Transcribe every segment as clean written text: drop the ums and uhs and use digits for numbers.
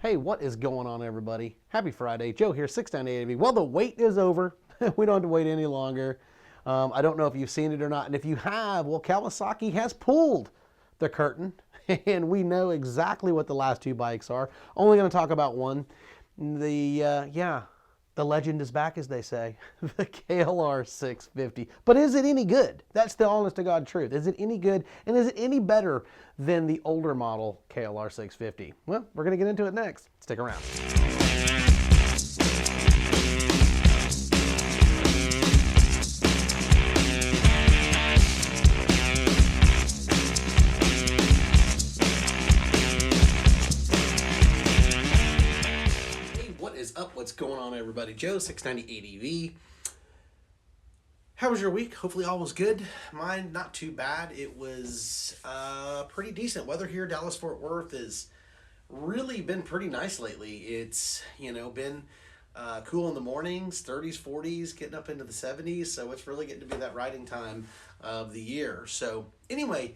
Hey, what is going on, everybody? Happy Friday. Joe here, 698AV. Well, the wait is over. We don't have to wait any longer. I don't know if you've seen it or not. And if you have, well, Kawasaki has pulled the curtain. And we know exactly what the last two bikes are. Only going to talk about one. The legend is back, as they say. The KLR 650. But is it any good? That's the honest to God truth. Is it any good? And is it any better than the older model KLR 650? Well, we're going to get into it next. Stick around. What's going on, everybody? Joe, 698EV. How was your week? Hopefully all was good. Mine, not too bad. It was pretty decent. Weather here, Dallas-Fort Worth, has really been pretty nice lately. It's, been cool in the mornings, 30s, 40s, getting up into the 70s. So it's really getting to be that riding time of the year. So anyway,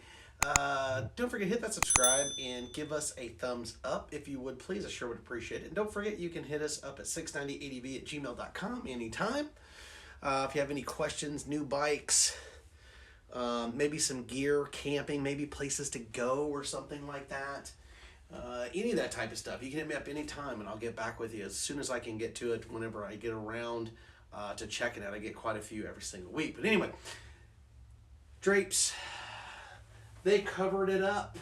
don't forget to hit that subscribe and give us a thumbs up if you would, please. I sure would appreciate it. And don't forget, you can hit us up at 698adv@gmail.com anytime. If you have any questions, new bikes, maybe some gear, camping, maybe places to go or something like that, any of that type of stuff, you can hit me up anytime and I'll get back with you as soon as I can get to it whenever I get around to checking it. I get quite a few every single week. But anyway, drapes. They covered it up.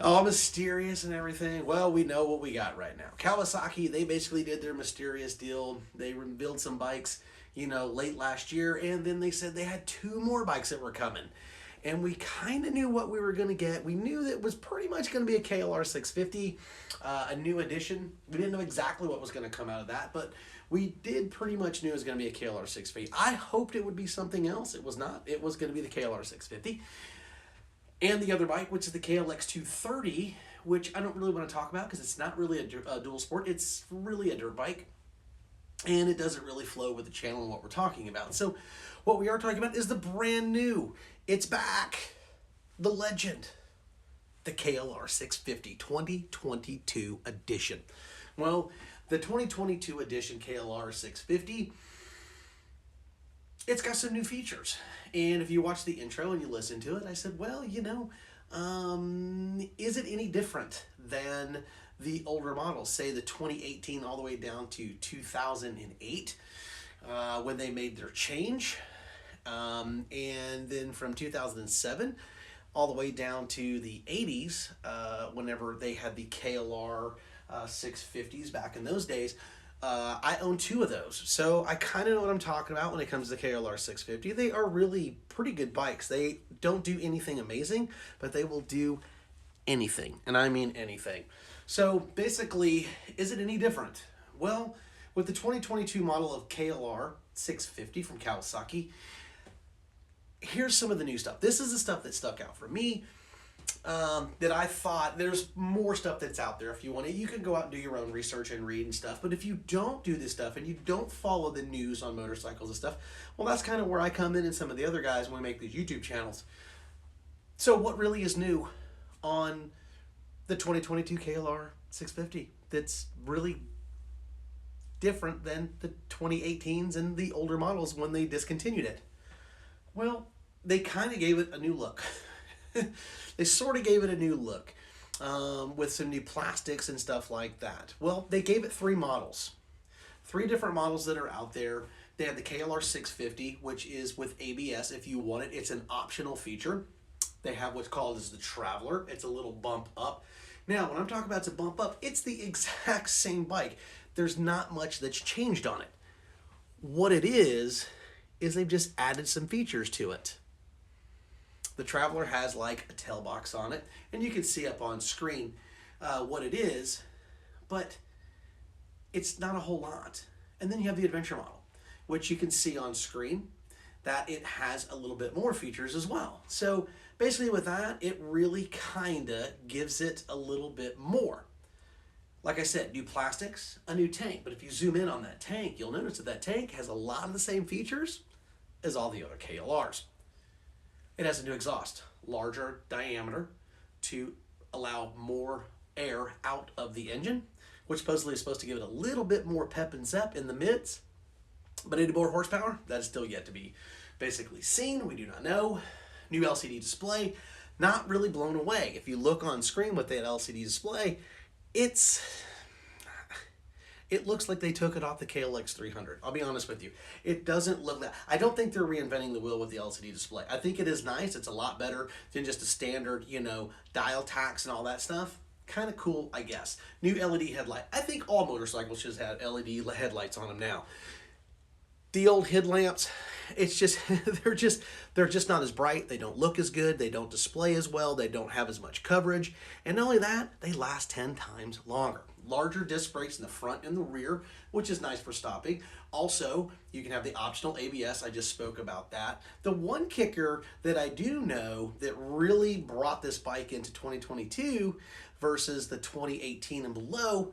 All mysterious and everything. Well, we know what we got right now. Kawasaki, they basically did their mysterious deal. They revealed some bikes, late last year, and then they said they had two more bikes that were coming. And we kind of knew what we were going to get. We knew that it was pretty much going to be a KLR 650, a new edition. We didn't know exactly what was going to come out of that, but we did pretty much knew it was going to be a KLR 650. I hoped it would be something else. It was not. It was going to be the KLR 650. And the other bike, which is the KLX 230, which I don't really want to talk about because it's not really a dual sport. It's really a dirt bike. And it doesn't really flow with the channel and what we're talking about. So what we are talking about is the brand new. It's back. The legend. The KLR 650 2022 edition. Well, the 2022 edition KLR 650, it's got some new features. And if you watch the intro and you listen to it, I said, well, is it any different than the older models, say the 2018 all the way down to 2008, when they made their change, and then from 2007 all the way down to the 80s, whenever they had the KLR 650s back in those days. I own two of those, so I kind of know what I'm talking about when it comes to the KLR 650. They are really pretty good bikes. They don't do anything amazing, but they will do anything, and I mean anything. So basically, is it any different? Well, with the 2022 model of KLR 650 from Kawasaki, here's some of the new stuff. This is the stuff that stuck out for me, that I thought there's more stuff that's out there. If you want it, you can go out and do your own research and read and stuff. But if you don't do this stuff and you don't follow the news on motorcycles and stuff, well, that's kind of where I come in and some of the other guys when we make these YouTube channels. So what really is new on the 2022 KLR 650 that's really different than the 2018s and the older models when they discontinued it? Well, they kind of gave it a new look. They sort of gave it a new look, with some new plastics and stuff like that. Well, they gave it three models. Three different models that are out there. They have the KLR 650, which is with ABS if you want it. It's an optional feature. They have what's called as the Traveler. It's a little bump up. Now, when I'm talking about it's a bump up, it's the exact same bike. There's not much that's changed on it. What it is they've just added some features to it. The Traveler has like a tail box on it, and you can see up on screen what it is, but it's not a whole lot. And then you have the Adventure model, which you can see on screen that it has a little bit more features as well. So basically with that, it really kind of gives it a little bit more. Like I said, new plastics, a new tank. But if you zoom in on that tank, you'll notice that that tank has a lot of the same features as all the other KLRs. It has a new exhaust, larger diameter to allow more air out of the engine, which supposedly is supposed to give it a little bit more pep and zep in the mids. But any more horsepower, that is still yet to be basically seen. We do not know. New LCD display, not really blown away. If you look on screen with that LCD display, it looks like they took it off the KLX 300. I'll be honest with you. It doesn't look that. I don't think they're reinventing the wheel with the LCD display. I think it is nice. It's a lot better than just a standard, dial tacks and all that stuff. Kind of cool, I guess. New LED headlight. I think all motorcycles should have LED headlights on them now. The old headlamps, it's just they're just not as bright. They don't look as good. They don't display as well. They don't have as much coverage. And not only that, they last 10 times longer. Larger disc brakes in the front and the rear, which is nice for stopping. Also, you can have the optional ABS. I just spoke about that. The one kicker that I do know that really brought this bike into 2022 versus the 2018 and below,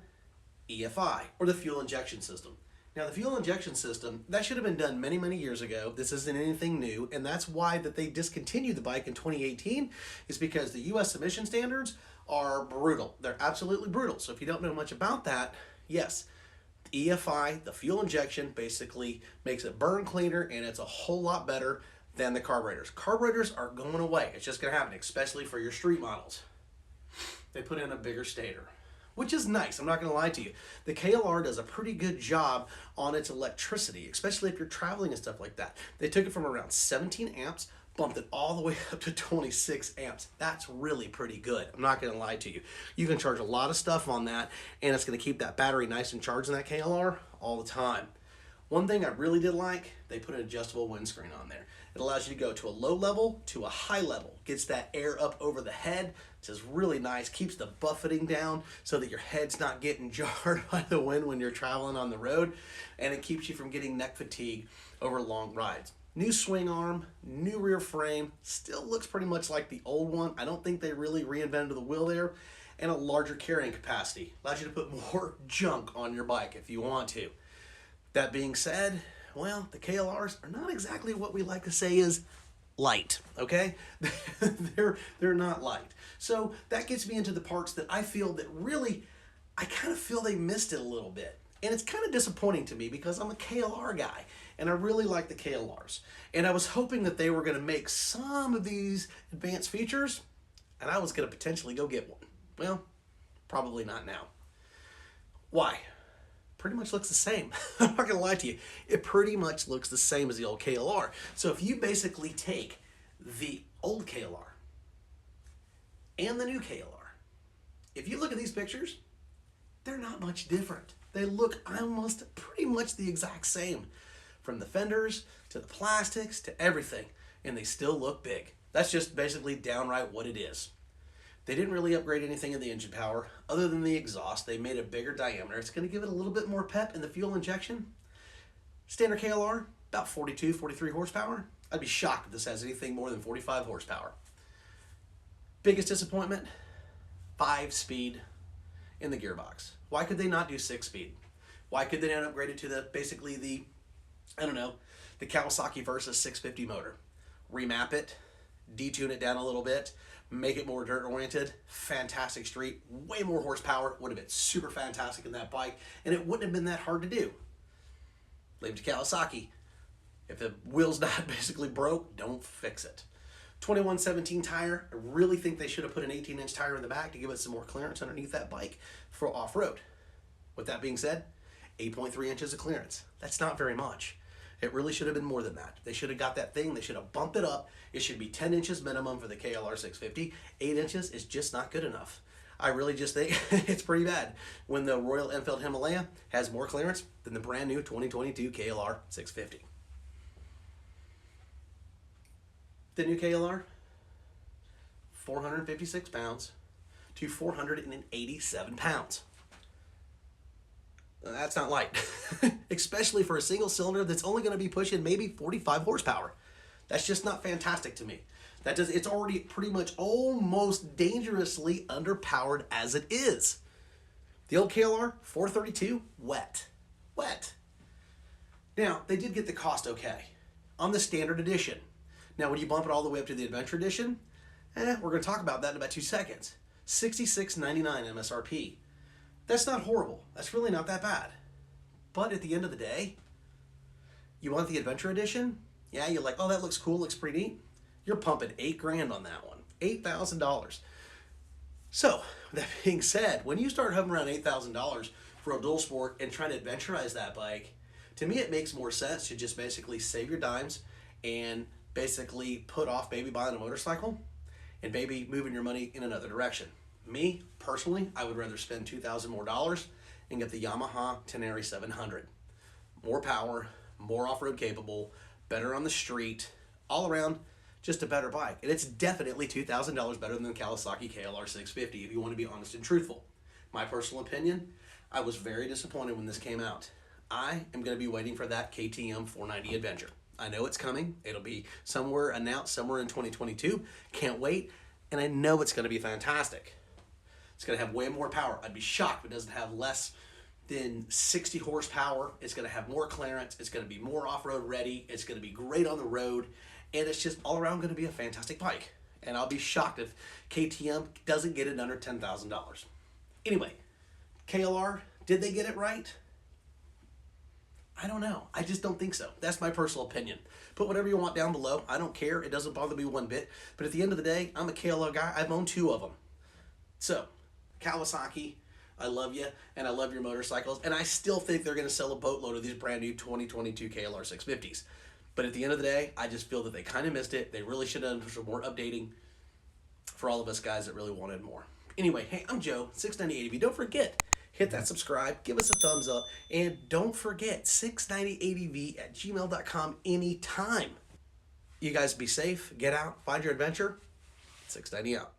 EFI, or the fuel injection system. Now, the fuel injection system, that should have been done many, many years ago. This isn't anything new, and that's why that they discontinued the bike in 2018, is because the U.S. emission standards are brutal. They're absolutely brutal. So if you don't know much about that, yes, EFI, the fuel injection, basically makes it burn cleaner, and it's a whole lot better than the carburetors. Carburetors are going away. It's just going to happen, especially for your street models. They put in a bigger stator, which is nice. I'm not going to lie to you. The KLR does a pretty good job on its electricity, especially if you're traveling and stuff like that. They took it from around 17 amps, bumped it all the way up to 26 amps. That's really pretty good. I'm not going to lie to you. You can charge a lot of stuff on that, and it's going to keep that battery nice and charged in that KLR all the time. One thing I really did like, they put an adjustable windscreen on there. It allows you to go to a low level to a high level. Gets that air up over the head, which is really nice. Keeps the buffeting down so that your head's not getting jarred by the wind when you're traveling on the road. And it keeps you from getting neck fatigue over long rides. New swing arm, new rear frame, still looks pretty much like the old one. I don't think they really reinvented the wheel there. And a larger carrying capacity. Allows you to put more junk on your bike if you want to. That being said, well, the KLRs are not exactly what we like to say is light, okay? they're not light. So that gets me into the parts that I feel that really, I kind of feel they missed it a little bit. And it's kind of disappointing to me because I'm a KLR guy and I really like the KLRs. And I was hoping that they were going to make some of these advanced features and I was going to potentially go get one. Well, probably not now. Why? Pretty much looks the same. I'm not gonna lie to you. It pretty much looks the same as the old KLR. So if you basically take the old KLR and the new KLR, if you look at these pictures, they're not much different. They look almost pretty much the exact same. From the fenders to the plastics to everything. And they still look big. That's just basically downright what it is. They didn't really upgrade anything in the engine power other than the exhaust. They made a bigger diameter. It's going to give it a little bit more pep in the fuel injection. Standard KLR, about 42, 43 horsepower. I'd be shocked if this has anything more than 45 horsepower. Biggest disappointment, 5-speed in the gearbox. Why could they not do 6-speed? Why could they not upgrade it to the the Kawasaki Versus 650 motor? Remap it, detune it down a little bit, make it more dirt oriented, fantastic street, way more horsepower, would have been super fantastic in that bike, and it wouldn't have been that hard to do. Leave it to Kawasaki. If the wheel's not basically broke, don't fix it. 2117 tire, I really think they should have put an 18-inch tire in the back to give it some more clearance underneath that bike for off-road. With that being said, 8.3 inches of clearance. That's not very much. It really should have been more than that. They should have got that thing. They should have bumped it up. It should be 10 inches minimum for the KLR 650. 8 inches is just not good enough. I really just think it's pretty bad when the Royal Enfield Himalaya has more clearance than the brand new 2022 KLR 650. The new KLR, 456 pounds to 487 pounds. That's not light, especially for a single cylinder that's only going to be pushing maybe 45 horsepower. That's just not fantastic to me. It's already pretty much almost dangerously underpowered as it is. The old KLR, 432, wet. Now, they did get the cost okay on the standard edition. Now, when you bump it all the way up to the Adventure Edition, we're going to talk about that in about 2 seconds. $66.99 MSRP. That's not horrible. That's really not that bad. But at the end of the day, you want the Adventure Edition? Yeah, you're like, oh, that looks cool, looks pretty neat. You're pumping $8,000 on that one. $8,000. So, that being said, when you start hovering around $8,000 for a dual sport and trying to adventurize that bike, to me it makes more sense to just basically save your dimes and basically put off maybe buying a motorcycle and maybe moving your money in another direction. Me, personally, I would rather spend $2,000 more and get the Yamaha Tenere 700. More power, more off-road capable, better on the street, all around, just a better bike. And it's definitely $2,000 better than the Kawasaki KLR 650 if you want to be honest and truthful. My personal opinion, I was very disappointed when this came out. I am going to be waiting for that KTM 490 Adventure. I know it's coming. It'll be somewhere announced somewhere in 2022. Can't wait. And I know it's going to be fantastic. It's going to have way more power. I'd be shocked if it doesn't have less than 60 horsepower. It's going to have more clearance. It's going to be more off-road ready. It's going to be great on the road. And it's just all around going to be a fantastic bike. And I'll be shocked if KTM doesn't get it under $10,000. Anyway, KLR, did they get it right? I don't know. I just don't think so. That's my personal opinion. Put whatever you want down below. I don't care. It doesn't bother me one bit. But at the end of the day, I'm a KLR guy. I've owned 2 of them. So, Kawasaki, I love you, and I love your motorcycles. And I still think they're going to sell a boatload of these brand new 2022 KLR 650s. But at the end of the day, I just feel that they kind of missed it. They really should have done some more updating for all of us guys that really wanted more. Anyway, hey, I'm Joe, 690ADV. Don't forget, hit that subscribe, give us a thumbs up, and don't forget, 690ADV@gmail.com anytime. You guys be safe, get out, find your adventure. 690 out.